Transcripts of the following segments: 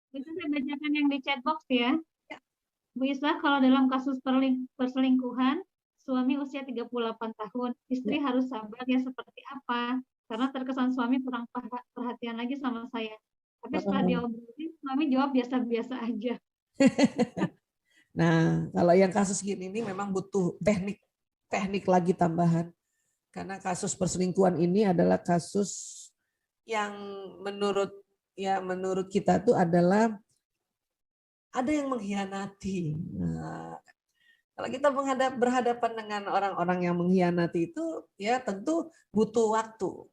Bisa saya bacakan yang di chat box ya. Ya. Bu Islah, kalau dalam kasus perselingkuhan, suami usia 38 tahun, istri Ya. harus sabar ya seperti apa? Karena terkesan suami kurang perhatian lagi sama saya. Tapi setelah Oh. diobrolin, suami jawab biasa-biasa aja. Nah, kalau yang kasus gini ini memang butuh teknik teknik lagi tambahan. Karena kasus perselingkuhan ini adalah kasus yang menurut menurut kita tuh adalah ada yang mengkhianati. Nah, kalau kita berhadapan dengan orang-orang yang mengkhianati itu, ya tentu butuh waktu,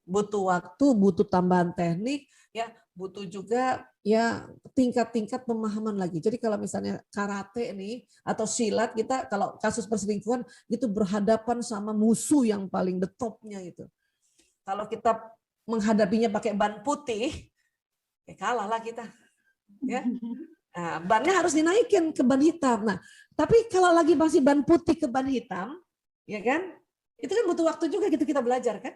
butuh tambahan teknik, ya butuh juga ya tingkat-tingkat pemahaman lagi. Jadi kalau misalnya karate nih atau silat, kita kalau kasus perselingkuhan itu berhadapan sama musuh yang paling the topnya itu. Kalau kita menghadapinya pakai ban putih, ya kalah lah kita. Ya. Nah, bannya harus dinaikin ke ban hitam. Nah, tapi kalau lagi masih ban putih ke ban hitam, ya kan? Itu kan butuh waktu juga gitu kita belajar kan?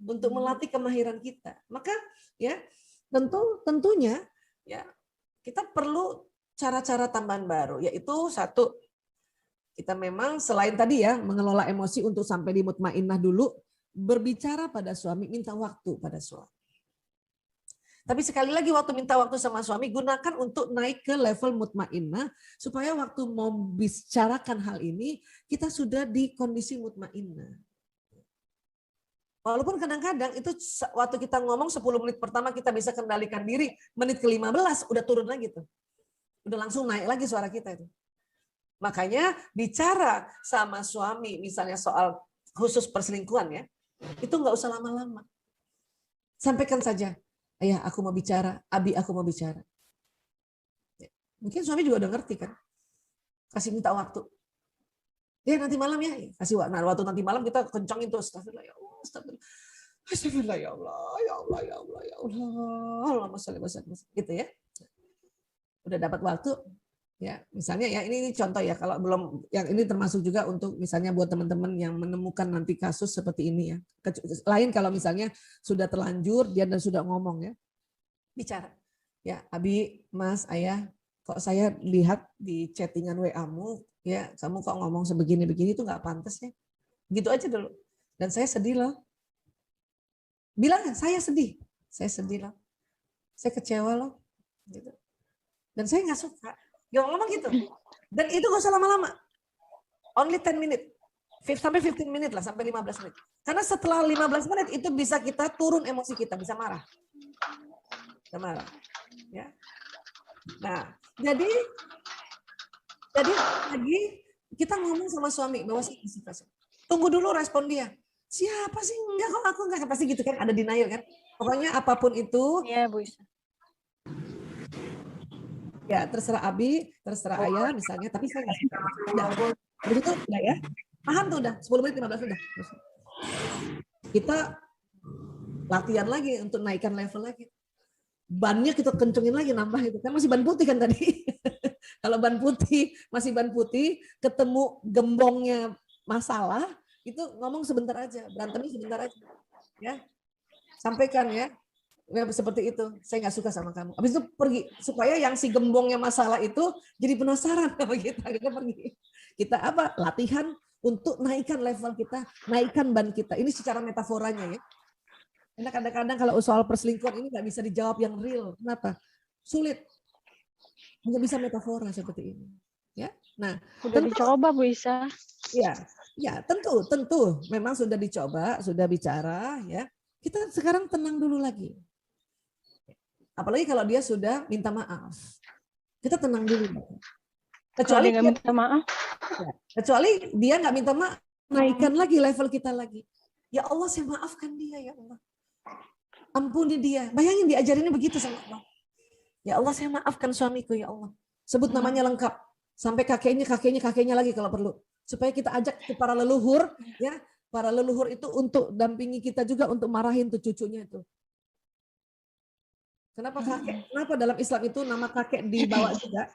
Untuk melatih kemahiran kita. Maka ya tentunya ya kita perlu cara-cara tambahan baru, yaitu satu, kita memang selain tadi ya mengelola emosi untuk sampai di mutmainnah dulu, berbicara pada suami, minta waktu pada suami. Tapi sekali lagi waktu minta waktu sama suami, gunakan untuk naik ke level mutmainnah supaya waktu mau bicarakan hal ini kita sudah di kondisi mutmainnah. Walaupun kadang-kadang itu waktu kita ngomong 10 menit pertama kita bisa kendalikan diri, menit ke-15 udah turun lagi tuh. Udah langsung naik lagi suara kita itu. Makanya bicara sama suami misalnya soal khusus perselingkuhan ya, itu nggak usah lama-lama. Sampaikan saja, ayah aku mau bicara, abi aku mau bicara. Mungkin suami juga udah ngerti kan. Kasih minta waktu. Ya nanti malam ya, kasih waktu. Nah, waktu nanti malam kita kencangin tuh, astagfirullah ya Allah, astagfirullah. Astagfirullah ya Allah, ya Allah, ya Allah, ya Allah. Allahumma sholli wa sallim. Gitu ya. Udah dapat waktu, ya misalnya ya ini contoh ya, kalau belum, yang ini termasuk juga untuk misalnya buat teman-teman yang menemukan nanti kasus seperti ini ya. Lain kalau misalnya sudah terlanjur dia dan sudah ngomong ya, bicara ya, abi, mas, ayah, kok saya lihat di chattingan WA-mu ya kamu kok ngomong sebegini-begini itu nggak pantas ya, gitu aja dulu. Dan saya sedih loh, bilang saya sedih loh, saya kecewa loh, gitu. Dan saya nggak suka. Ya ngomong gitu. Dan itu gak usah lama-lama. Only 10 menit. Sampai 15 menit lah, sampai 15 menit. Karena setelah 15 menit itu bisa kita turun emosi kita, bisa marah. Bisa marah. Ya. Nah, jadi lagi kita ngomong sama suami bahwa saya suka. Tunggu dulu respon dia. Siapa sih? Enggak kok, aku enggak, pasti gitu kan, ada denial kan. Pokoknya apapun itu. Iya, Bu Isa. Ya terserah abi, terserah ayah misalnya, tapi saya nggak suka. Udah, begitu udah ya. Paham tuh udah, 10 menit 15 udah. Kita latihan lagi untuk naikkan level lagi. Bannya kita kencengin lagi, nambah itu kan masih ban putih kan tadi. Kalau ban putih, masih ban putih, ketemu gembongnya masalah, itu ngomong sebentar aja, berantemnya sebentar aja. Ya, sampaikan ya. Ya, seperti itu, saya nggak suka sama kamu. Habis itu pergi, supaya yang si gembongnya masalah itu jadi penasaran sama kita pergi. Kita apa? Latihan untuk naikkan level kita, naikkan ban kita. Ini secara metaforanya ya. Karena kadang-kadang kalau soal perselingkuhan ini nggak bisa dijawab yang real. Kenapa? Sulit. Hanya bisa metafora seperti ini. Ya. Nah, udah dicoba Bu Isa. Ya, tentu. Memang sudah dicoba, sudah bicara ya. Kita sekarang tenang dulu lagi. Apalagi kalau dia sudah minta maaf. Kita tenang dulu. Kecuali dia nggak minta maaf. Ya, kecuali dia nggak minta maaf, naikkan lagi level kita lagi. Ya Allah, saya maafkan dia ya Allah. Ampuni dia. Bayangin diajarinnya begitu sama Allah. Ya Allah, saya maafkan suamiku ya Allah. Sebut namanya lengkap. Sampai kakeknya lagi kalau perlu. Supaya kita ajak ke para leluhur, ya, para leluhur itu untuk dampingi kita juga untuk marahin tuh cucunya itu. Kenapa kakek? Kenapa dalam Islam itu nama kakek dibawa juga?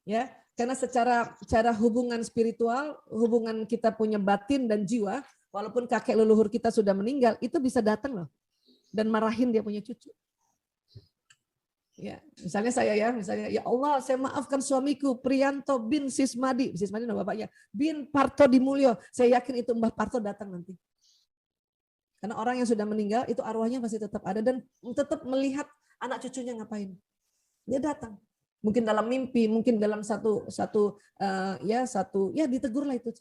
Ya, karena secara hubungan spiritual, hubungan kita punya batin dan jiwa, walaupun kakek leluhur kita sudah meninggal, itu bisa datang loh dan marahin dia punya cucu. Ya, misalnya saya ya, misalnya ya Allah, saya maafkan suamiku Priyanto bin Sismadi nama bapaknya, bin Parto Dimulyo. Saya yakin itu Mbah Parto datang nanti. Karena orang yang sudah meninggal itu arwahnya masih tetap ada dan tetap melihat anak cucunya ngapain. Dia datang. Mungkin dalam mimpi, mungkin dalam satu ditegur lah itu.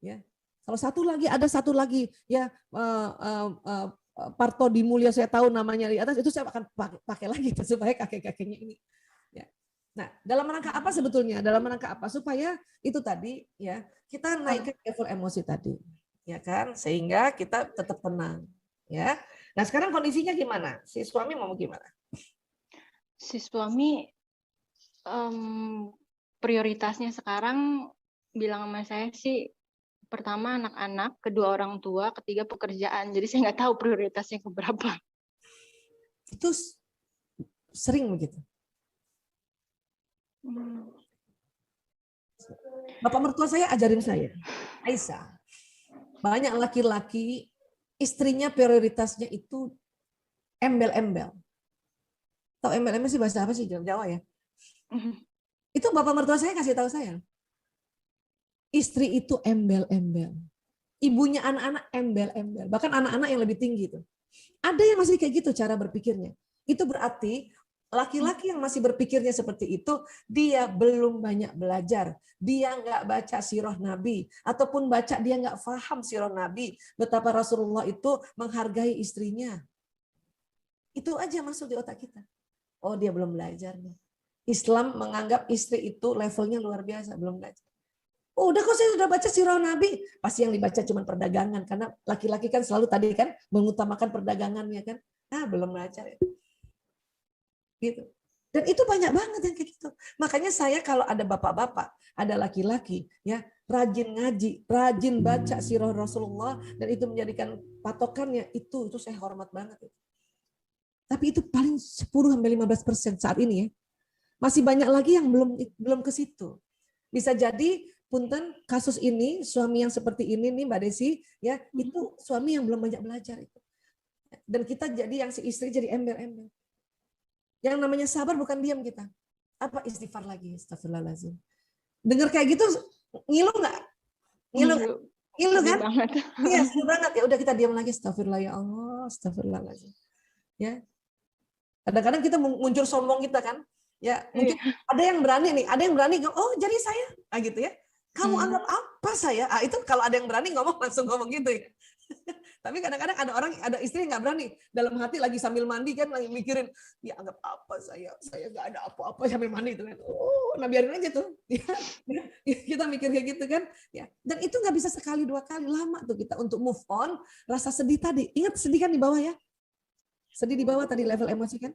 Ya. Kalau ada satu lagi ya Parto Dimulyo saya tahu namanya di atas, itu saya akan pakai lagi supaya kakek-kakeknya ini. Ya. Nah, dalam rangka apa sebetulnya? Dalam rangka apa? Supaya itu tadi ya kita naikkan level emosi tadi, ya kan? Sehingga kita tetap tenang, ya. Nah, sekarang kondisinya gimana? Si suami mau gimana? Si suami prioritasnya sekarang bilang sama saya sih, pertama anak-anak, kedua orang tua, ketiga pekerjaan. Jadi saya nggak tahu prioritasnya keberapa. Itu sering begitu. Bapak mertua saya ajarin saya, Aisyah, banyak laki-laki istrinya prioritasnya itu embel-embel. Tahu embel-embel sih bahasa apa sih Jawa ya? Itu bapak mertua saya kasih tahu saya. Istri itu embel-embel. Ibunya anak-anak embel-embel. Bahkan anak-anak yang lebih tinggi itu. Ada yang masih kayak gitu cara berpikirnya. Itu berarti laki-laki yang masih berpikirnya seperti itu, dia belum banyak belajar. Dia nggak baca sirah Nabi. Ataupun baca, dia nggak paham sirah Nabi. Betapa Rasulullah itu menghargai istrinya. Itu aja masuk di otak kita. Oh, dia belum belajar nih. Islam menganggap istri itu levelnya luar biasa, belum belajar. Oh, udah kok saya sudah baca sirah Nabi. Pasti yang dibaca cuma perdagangan. Karena laki-laki kan selalu tadi kan mengutamakan perdagangannya kan. Belum belajar ya. Gitu. Dan itu banyak banget yang kayak gitu. Makanya saya kalau ada bapak-bapak, ada laki-laki ya rajin ngaji, rajin baca sirah Rasulullah dan itu menjadikan patokannya, itu saya hormat banget. Tapi itu paling 10-15% saat ini ya. Masih banyak lagi yang belum ke situ. Bisa jadi punten kasus ini suami yang seperti ini nih Mbak Desi ya, itu suami yang belum banyak belajar itu. Dan kita jadi yang si istri jadi embel-embel. Yang namanya sabar bukan diam kita. Apa istighfar lagi, astagfirullahaladzim. Dengar kayak gitu ngilu nggak? Ngilu kan? Iya, sedih banget. Ya udah kita diam lagi, astagfirullah ya Allah, astagfirullahaladzim. Ya. Kadang-kadang kita muncul sombong kita kan. Ya, mungkin ada yang berani nih, ada yang berani, oh jadi saya, gitu ya. Kamu anggap apa saya? Itu kalau ada yang berani ngomong langsung ngomong gitu ya. Tapi kadang-kadang ada istri yang nggak berani, dalam hati lagi sambil mandi kan lagi mikirin, ya anggap apa saya nggak ada apa-apa sambil mandi itu kan. Oh, nah biarin aja tuh. Kita mikir kayak gitu kan. Ya, dan itu nggak bisa sekali dua kali, lama tuh kita untuk move on. Rasa sedih tadi, ingat sedih kan di bawah ya? Sedih di bawah tadi level emosi kan.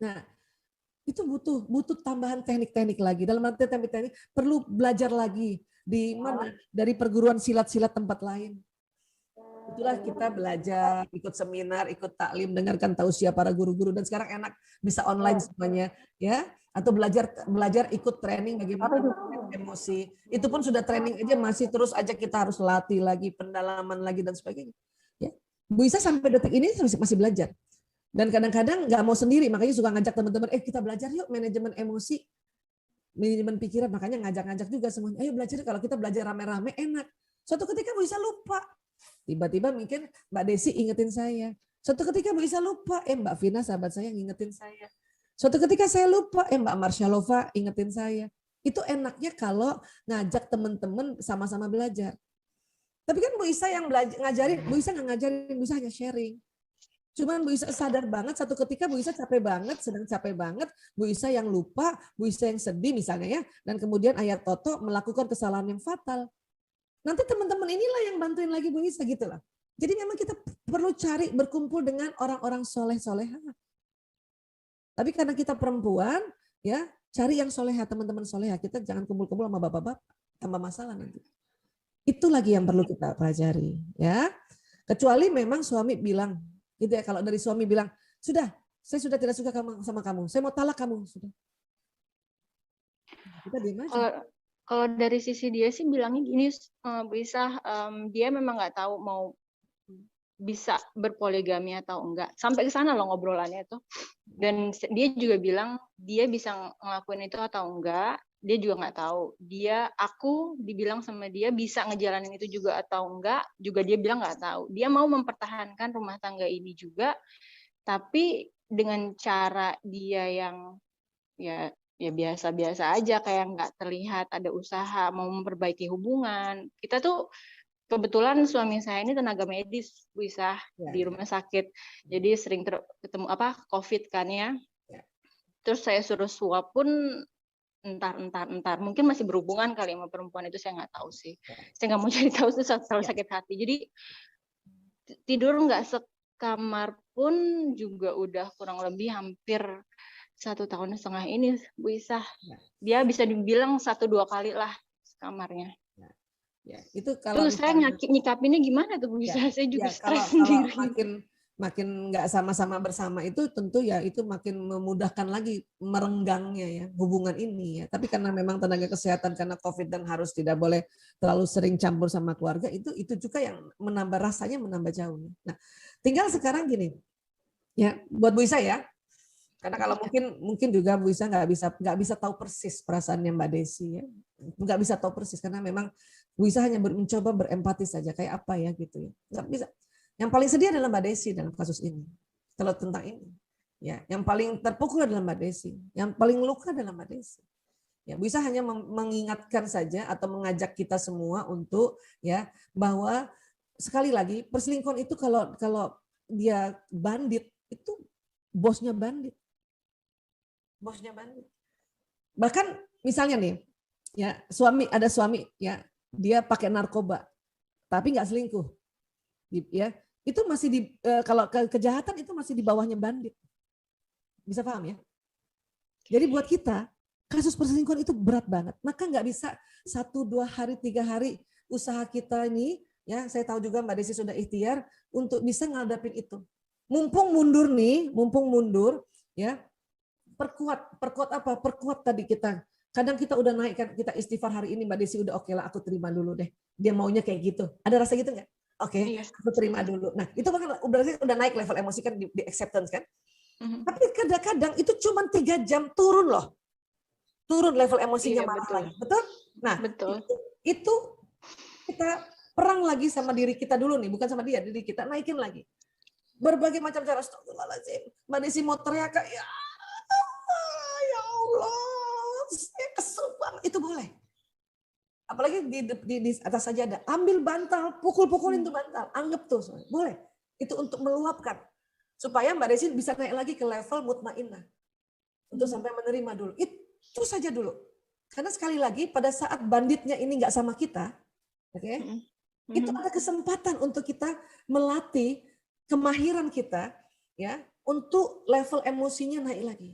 Nah, itu butuh tambahan teknik-teknik lagi. Dalam arti teknik-teknik perlu belajar lagi di mana, dari perguruan silat-silat tempat lain. Itulah kita belajar, ikut seminar, ikut taklim, dengarkan tausiah para guru-guru, dan sekarang enak bisa online semuanya ya, atau belajar ikut training bagaimana emosi. Itu pun sudah training aja masih terus aja kita harus latih lagi, pendalaman lagi dan sebagainya. Ya. Bu Isa sampai detik ini masih belajar. Dan kadang-kadang nggak mau sendiri, makanya suka ngajak teman-teman, kita belajar yuk manajemen emosi, manajemen pikiran, makanya ngajak-ngajak juga semuanya, ayo belajar, kalau kita belajar rame-rame enak. Suatu ketika Bu Isa lupa, tiba-tiba mungkin Mbak Desi ingetin saya, suatu ketika Bu Isa lupa, Mbak Vina sahabat saya ngingetin saya, suatu ketika saya lupa, Mbak Marsyalova ingetin saya. Itu enaknya kalau ngajak teman-teman sama-sama belajar. Tapi kan Bu Isa yang ngajarin, Bu Isa nggak ngajarin, Bu Isa hanya sharing. Cuman Bu Isa sadar banget, satu ketika Bu Isa capek banget, sedang capek banget, Bu Isa yang lupa, Bu Isa yang sedih misalnya ya, dan kemudian Ayah Toto melakukan kesalahan yang fatal. Nanti teman-teman inilah yang bantuin lagi Bu Isa gitu lah. Jadi memang kita perlu cari berkumpul dengan orang-orang soleh-soleha. Tapi karena kita perempuan, ya cari yang soleha, teman-teman soleha. Kita jangan kumpul-kumpul sama bapak-bapak, tambah masalah nanti. Itu lagi yang perlu kita pelajari, ya. Kecuali memang suami bilang, gitu ya, kalau dari suami bilang, sudah, saya sudah tidak suka sama kamu, saya mau talak kamu, sudah. Kita diam aja. Kalau dari sisi dia sih bilangnya gini, Bu Isa, dia memang nggak tahu mau bisa berpoligami atau enggak. Sampai ke sana loh ngobrolannya tuh. Dan dia juga bilang dia bisa ngelakuin itu atau enggak. Dia juga nggak tahu. Aku dibilang sama dia bisa ngejalanin itu juga atau enggak. Juga dia bilang nggak tahu. Dia mau mempertahankan rumah tangga ini juga, tapi dengan cara dia yang ya biasa-biasa aja, kayak nggak terlihat ada usaha mau memperbaiki hubungan. Kita tuh kebetulan suami saya ini tenaga medis, Bu Isah, di rumah sakit. Jadi sering ketemu COVID kan ya. Terus saya suruh swab pun entar. Mungkin masih berhubungan kali sama perempuan itu, saya nggak tahu sih. Saya nggak mau cari tahu itu selalu sakit hati. Jadi tidur nggak sekamar pun juga udah kurang lebih hampir 1,5 tahun ini, Bu Isah. Dia bisa dibilang 1-2 kali lah sekamarnya. Ya, itu kalau terus saya nyikapinnya gimana tuh Bu Isah? Saya juga stres sendiri. Makin nggak sama-sama bersama itu tentu ya itu makin memudahkan lagi merenggangnya ya hubungan ini ya. Tapi karena memang tenaga kesehatan karena COVID dan harus tidak boleh terlalu sering campur sama keluarga, itu juga yang menambah rasanya menambah jauh. Nah, tinggal sekarang gini ya buat Bu Isah ya. Karena kalau mungkin juga Bu Isah nggak bisa tahu persis perasaannya Mbak Desi ya, nggak bisa tahu persis karena memang Bu Isah hanya mencoba berempati saja kayak apa ya gitu ya, nggak bisa. Yang paling sedih adalah Mbak Desi dalam kasus ini, kalau tentang ini ya, yang paling terpukul adalah Mbak Desi, yang paling luka adalah Mbak Desi. Ya, Bu Isah hanya mengingatkan saja atau mengajak kita semua untuk ya bahwa sekali lagi perselingkuhan itu kalau dia bandit itu bosnya bandit. Bahkan misalnya nih, ya ada suami ya dia pakai narkoba, tapi nggak selingkuh, ya itu masih kalau kejahatan itu masih di bawahnya bandit, bisa paham ya? Jadi buat kita kasus perselingkuhan itu berat banget, maka nggak bisa 1-2 hari 3 hari usaha kita ini, ya saya tahu juga Mbak Desi sudah ikhtiar untuk bisa ngadapin itu. Mumpung mundur, ya. Perkuat apa? Perkuat tadi kita. Kadang kita udah naik kan, kita istighfar hari ini Mbak Desi udah oke lah, aku terima dulu deh. Dia maunya kayak gitu. Ada rasa gitu nggak? Oke, aku terima dulu. Nah itu kan berarti udah naik level emosi kan di acceptance kan. Tapi kadang-kadang itu cuma 3 jam turun loh. Turun level emosinya marah lagi. Betul? Nah itu kita perang lagi sama diri kita dulu nih, bukan sama dia, diri kita naikin lagi. Berbagai macam cara. Astagfirullahaladzim. Mbak Desi mau teriak kayak ya Allah, saya kesel banget. Itu boleh. Apalagi di atas saja ada. Ambil bantal, pukul-pukulin tuh bantal. Anggap tuh, boleh. Itu untuk meluapkan. Supaya Mbak Desi bisa naik lagi ke level mutmainnah. Untuk sampai menerima dulu. Itu saja dulu. Karena sekali lagi pada saat banditnya ini nggak sama kita, itu ada kesempatan untuk kita melatih kemahiran kita ya untuk level emosinya naik lagi.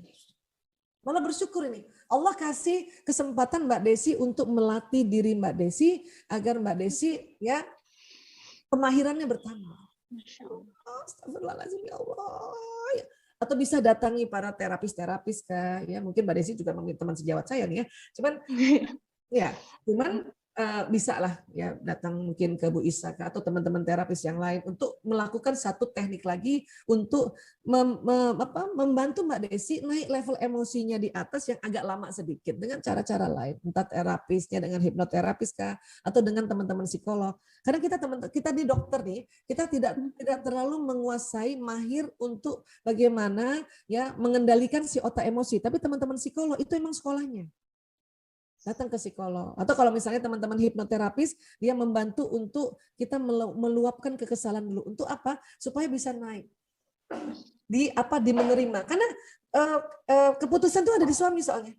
Malah bersyukur ini. Allah kasih kesempatan Mbak Desi untuk melatih diri Mbak Desi agar Mbak Desi ya kemahirannya bertambah. Astagfirullahaladzim ya Allah. Atau bisa datangi para terapis kah ya, mungkin Mbak Desi juga memiliki teman sejawat saya nih ya. Cuman bisa lah ya datang mungkin ke Bu Isa atau teman-teman terapis yang lain untuk melakukan satu teknik lagi untuk membantu Mbak Desi naik level emosinya di atas yang agak lama sedikit dengan cara-cara lain, entah terapisnya dengan hipnoterapis kah atau dengan teman-teman psikolog. Karena kita di dokter nih, kita tidak terlalu menguasai mahir untuk bagaimana ya mengendalikan si otak emosi, tapi teman-teman psikolog itu emang sekolahnya. Datang ke psikolog. Atau kalau misalnya teman-teman hipnoterapis, dia membantu untuk kita meluapkan kekesalan dulu. Untuk apa? Supaya bisa naik. Di menerima. Karena keputusan itu ada di suami soalnya.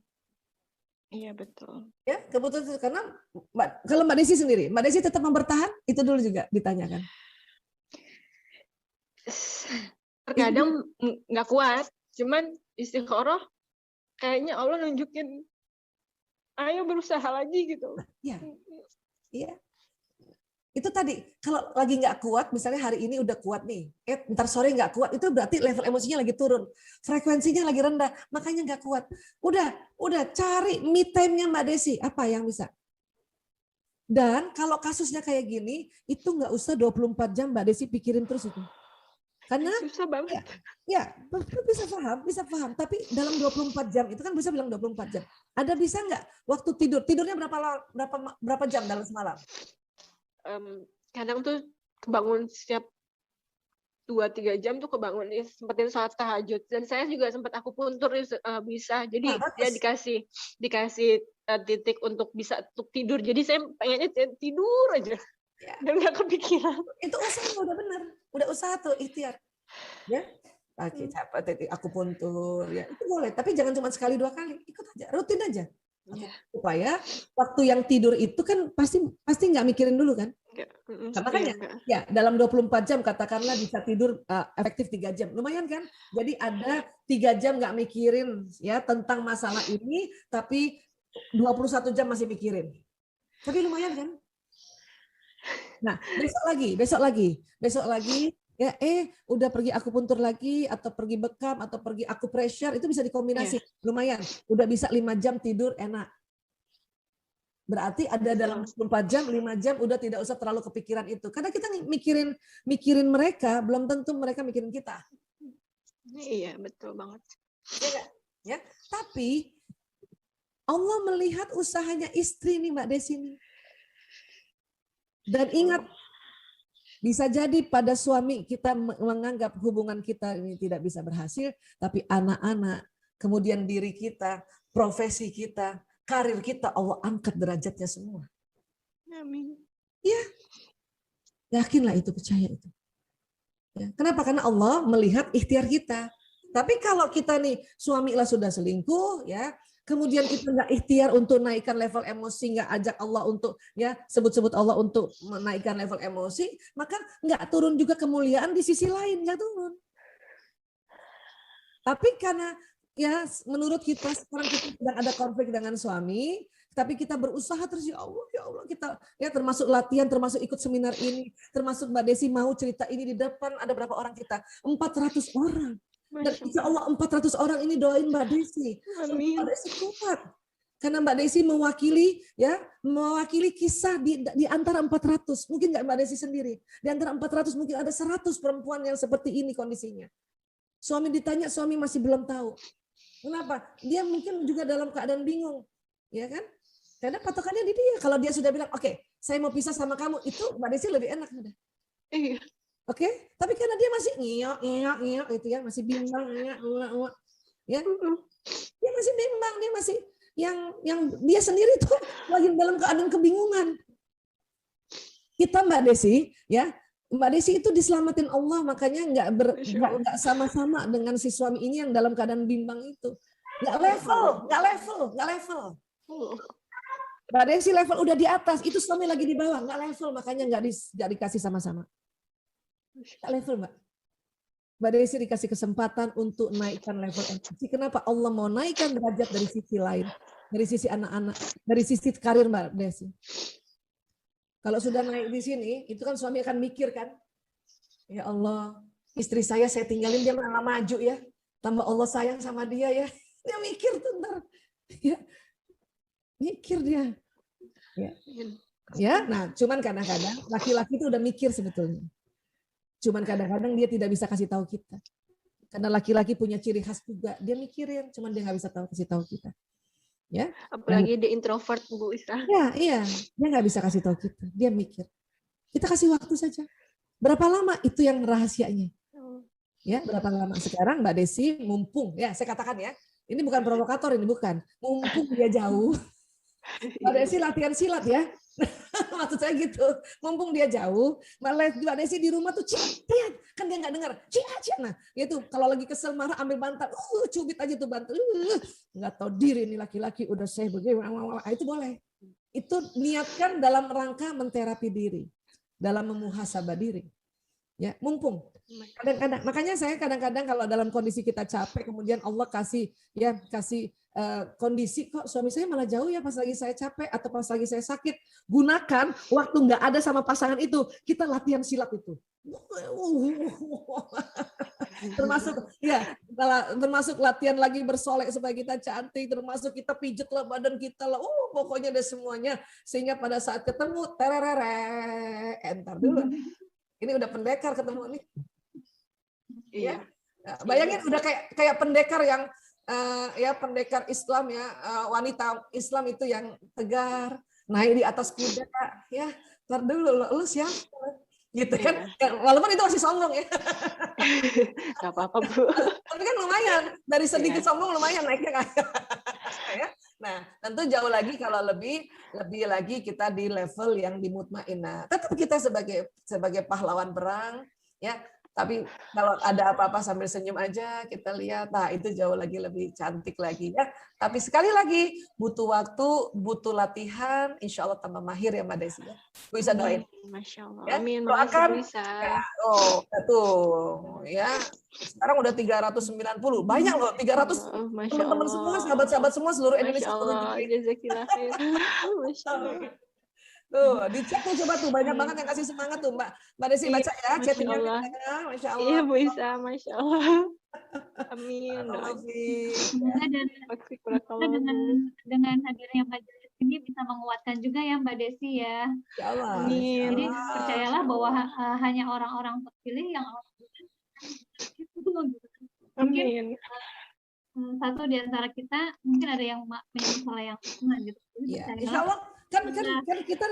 Iya, betul. Ya, keputusan karena kalau Mbak Desi sendiri, Mbak Desi tetap bertahan, itu dulu juga ditanyakan. Terkadang nggak kuat, cuman istikharah kayaknya Allah nunjukin ayo berusaha lagi gitu. Iya. Itu tadi, kalau lagi nggak kuat, misalnya hari ini udah kuat nih, ntar sore nggak kuat, itu berarti level emosinya lagi turun, frekuensinya lagi rendah, makanya nggak kuat. Udah cari me time-nya Mbak Desi, apa yang bisa? Dan kalau kasusnya kayak gini, itu nggak usah 24 jam Mbak Desi pikirin terus itu. Karena Susah banget. ya bisa paham. Tapi dalam 24 jam, itu kan bisa bilang 24 jam. Ada bisa nggak waktu tidurnya berapa jam dalam semalam? Kadang tuh kebangun setiap 2-3 jam tuh kebangun sempetin saat tahajud, dan saya juga sempat akupuntur bisa, jadi dia dikasih titik untuk bisa untuk tidur, jadi saya pengennya tidur aja dan nggak kepikiran. Itu usaha udah benar, udah usaha tuh ikhtiar ya, pakai titik akupuntur ya, itu boleh, tapi jangan cuma sekali 2 kali, ikut aja, rutin aja supaya waktu yang tidur itu kan pasti nggak mikirin dulu kan. Makanya ya dalam 24 jam katakanlah bisa tidur efektif 3 jam. Lumayan kan? Jadi ada 3 jam nggak mikirin ya tentang masalah ini, tapi 21 jam masih mikirin. Tapi lumayan kan? Nah, besok lagi ya udah pergi akupuntur lagi atau pergi bekam atau pergi acupressure, itu bisa dikombinasi. Lumayan. Udah bisa 5 jam tidur enak. Berarti ada dalam 24 jam, 5 jam udah tidak usah terlalu kepikiran itu. Karena kita mikirin mereka, belum tentu mereka mikirin kita. Iya, betul banget. Ya, tapi Allah melihat usahanya istri nih Mbak Desi nih. Dan ingat, bisa jadi pada suami kita menganggap hubungan kita ini tidak bisa berhasil, tapi anak-anak, kemudian diri kita, profesi kita, karir kita, Allah angkat derajatnya semua. Amin. Ya, yakinlah itu, percaya itu. Ya. Kenapa? Karena Allah melihat ikhtiar kita. Tapi kalau kita nih suami lah sudah selingkuh, ya, kemudian kita nggak ikhtiar untuk naikkan level emosi, nggak ajak Allah untuk ya sebut-sebut Allah untuk menaikkan level emosi, maka nggak turun juga kemuliaan di sisi lain, nggak turun. Tapi karena ya menurut kita sekarang kita sedang ada konflik dengan suami, tapi kita berusaha terus ya Allah kita ya termasuk latihan, termasuk ikut seminar ini, termasuk Mbak Desi mau cerita ini di depan ada berapa orang kita? 400 orang. Dan insya Allah 400 orang ini doain Mbak Desi. Amin. Mbak Desi kuat. Karena Mbak Desi mewakili kisah di antara 400. Mungkin nggak Mbak Desi sendiri. Di antara 400 mungkin ada 100 perempuan yang seperti ini kondisinya. Suami ditanya, suami masih belum tahu. Kenapa? Dia mungkin juga dalam keadaan bingung, ya kan? Karena patokannya di dia. Kalau dia sudah bilang, oke, saya mau pisah sama kamu, itu Mbak Desi lebih enak. Iya. Oke, tapi karena dia masih ngiyok itu ya, masih bimbang, ya, dia masih bimbang, dia masih yang dia sendiri tuh lagi dalam keadaan kebingungan. Kita Mbak Desi, ya. Mbak Desi itu diselamatin Allah, makanya nggak sama-sama dengan si suami ini yang dalam keadaan bimbang itu. Nggak level. Mbak Desi level udah di atas, itu suami lagi di bawah, nggak level, makanya nggak dikasih sama-sama. Nggak level, Mbak. Mbak Desi dikasih kesempatan untuk naikkan level emosi. Kenapa? Allah mau naikkan derajat dari sisi lain, dari sisi anak-anak, dari sisi karir Mbak Desi. Kalau sudah naik di sini, itu kan suami akan mikir kan, ya Allah, istri saya tinggalin dia malah maju ya, tambah Allah sayang sama dia ya, dia mikir tuh ntar, ya, mikir dia, ya, nah cuman kadang-kadang laki-laki itu udah mikir sebetulnya, cuman kadang-kadang dia tidak bisa kasih tahu kita, karena laki-laki punya ciri khas juga, dia mikirin, cuman dia nggak bisa kasih tahu kita. Ya, apalagi dia introvert Bu Isra. Ya, iya, dia nggak bisa kasih tahu kita, dia mikir. Kita kasih waktu saja. Berapa lama itu yang rahasianya? Ya, berapa lama? Sekarang Mbak Desi mumpung, ya saya katakan ya, ini bukan provokator, ini bukan. Mumpung dia jauh, Mbak Desi latihan silat ya. Maksud saya gitu, mumpung dia jauh, Mbak Desi di rumah tuh ciat, kan dia nggak dengar, ciat. Nah, itu kalau lagi kesel marah ambil bantal, cubit aja tuh bantal, nggak tahu diri nih laki-laki udah saya bagaimana, itu boleh. Itu niatkan dalam rangka menterapi diri, dalam memuhasabah diri. Ya, mumpung. Kadang-kadang, makanya saya kadang-kadang kalau dalam kondisi kita capek, kemudian Allah kasih kondisi kok suami saya malah jauh ya pas lagi saya capek atau pas lagi saya sakit, gunakan waktu nggak ada sama pasangan itu, kita latihan silat itu. termasuk latihan lagi bersolek supaya kita cantik, termasuk kita pijet lah badan kita lah, pokoknya ada semuanya, sehingga pada saat ketemu entar dulu, ini udah pendekar ketemu nih, Iya. ya. Bayangin udah kayak pendekar yang pendekar Islam ya, wanita Islam itu yang tegar, naik di atas kuda, ya, ntar dulu lu siapa? Gitu kan, walaupun itu masih sombong ya. Gak apa-apa Bu. Tapi kan lumayan, dari sedikit sombong lumayan naiknya kan. Ya. Nah, tentu jauh lagi kalau lebih lagi kita di level yang di mutmainah. Tetap kita sebagai pahlawan perang, ya. Tapi kalau ada apa-apa sambil senyum aja, kita lihat, nah itu jauh lagi lebih cantik lagi ya. Tapi sekali lagi butuh waktu, butuh latihan, insya Allah tambah mahir ya Mbak Desi ya. Bu bisa doain. Masya Allah. Ya, Amin. doakan. Bisa. Ya, tuh ya. Sekarang udah 390, banyak loh 300. Teman-teman semua, sahabat-sahabat semua seluruh Indonesia. Masya Allah. Jazakillah khair. Masya Allah. Tuh, dicek tuh coba tuh banyak banget yang kasih semangat tuh Mbak Desi baca ya chattingnya. Masya Allah. Iya Bu Isa, Masya Allah. Amin. Semoga dengan hadirnya majelis ini bisa menguatkan juga ya Mbak Desi ya. Ya Allah. Amin. Jadi percayalah bahwa hanya orang-orang terpilih yang Amin. Satu di antara kita mungkin ada yang punya masalah yang sama gitu. Iya, insya Allah kan kita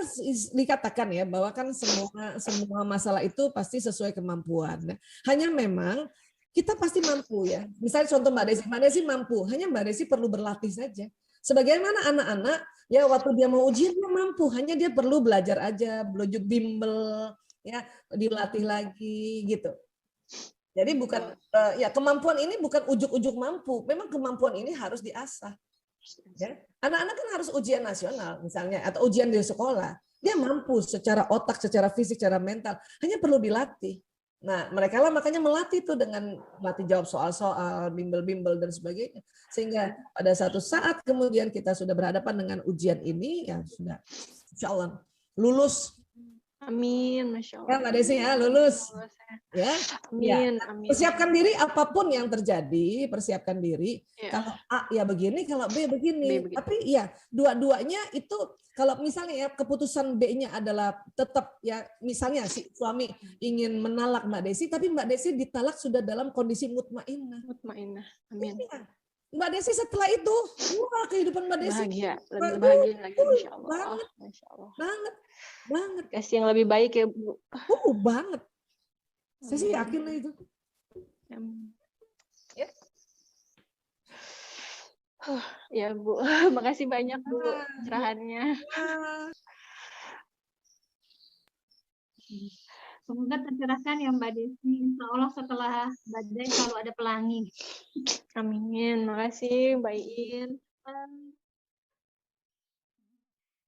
dikatakan ya bahwa kan semua masalah itu pasti sesuai kemampuan. Hanya memang kita pasti mampu ya. Misalnya contoh Mbak Desi mampu, hanya Mbak Desi perlu berlatih saja. Sebagaimana anak-anak ya waktu dia mau ujian dia mampu, hanya dia perlu belajar aja, belajar bimbel ya, dilatih lagi gitu. Jadi bukan kemampuan ini bukan ujuk-ujuk mampu, memang kemampuan ini harus diasah. Ya. Anak-anak kan harus ujian nasional misalnya atau ujian di sekolah. Dia mampu secara otak, secara fisik, secara mental. Hanya perlu dilatih. Nah, mereka lah makanya melatih itu dengan melatih jawab soal-soal, bimbel-bimbel dan sebagainya. Sehingga pada satu saat kemudian kita sudah berhadapan dengan ujian ini, ya sudah, insya Allah lulus. Amin, Masya Allah. Ya, Mbak Desi ya, lulus. Ya, amin, ya. amin. Persiapkan diri apapun yang terjadi, persiapkan diri. Ya. Kalau A ya begini, kalau B begini. Tapi ya dua-duanya itu kalau misalnya ya keputusan B-nya adalah tetap ya misalnya si suami ingin menalak Mbak Desi, tapi Mbak Desi ditalak sudah dalam kondisi mutmainah. Mutmainah. Amin. Ya. Mbak Desi setelah itu, wah kehidupan Mbak Desi bahagia, lebih bahagia lagi insya Allah. Banget, Masya Allah. banget. Kasih yang lebih baik ya Bu. Banget. Saya sih yakin lah itu. Ya. Ya Bu, makasih banyak Bu cerahannya. Semoga tercerahkan ya Mbak Desi. Insya Allah setelah badai selalu ada pelangi. Amin. Makasih Mbak Iin.